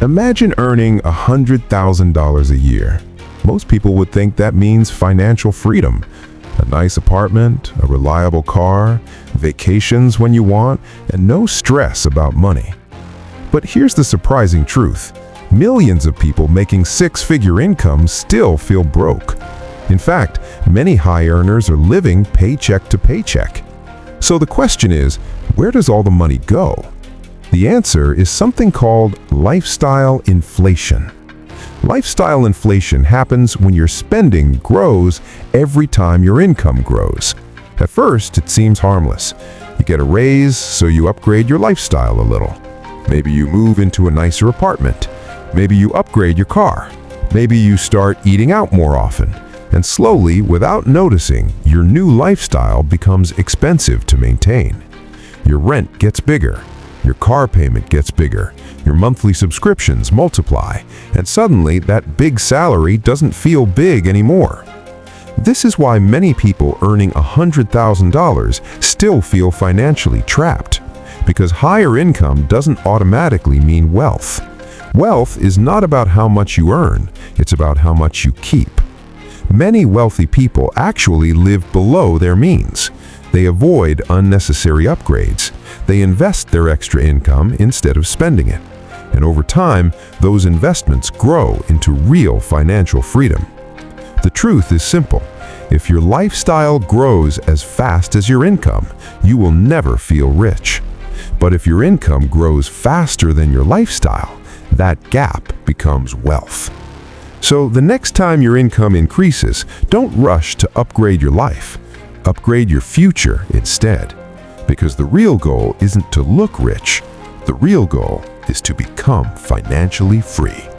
Imagine earning $100,000 a year. Most people would think that means financial freedom. A nice apartment, a reliable car, vacations when you want, and no stress about money. But here's the surprising truth. Millions of people making six-figure incomes still feel broke. In fact, many high earners are living paycheck to paycheck. So the question is, where does all the money go? The answer is something called lifestyle inflation. Lifestyle inflation happens when your spending grows every time your income grows. At first, it seems harmless. You get a raise, so you upgrade your lifestyle a little. Maybe you move into a nicer apartment. Maybe you upgrade your car. Maybe you start eating out more often. And slowly, without noticing, your new lifestyle becomes expensive to maintain. Your rent gets bigger. Your car payment gets bigger. Your monthly subscriptions multiply. And suddenly, that big salary doesn't feel big anymore. This is why many people earning $100,000 still feel financially trapped. Because higher income doesn't automatically mean wealth. Wealth is not about how much you earn, it's about how much you keep. Many wealthy people actually live below their means. They avoid unnecessary upgrades. They invest their extra income instead of spending it. And over time, those investments grow into real financial freedom. The truth is simple. If your lifestyle grows as fast as your income, you will never feel rich. But if your income grows faster than your lifestyle, that gap becomes wealth. So the next time your income increases, don't rush to upgrade your life. Upgrade your future instead. Because the real goal isn't to look rich. The real goal is to become financially free.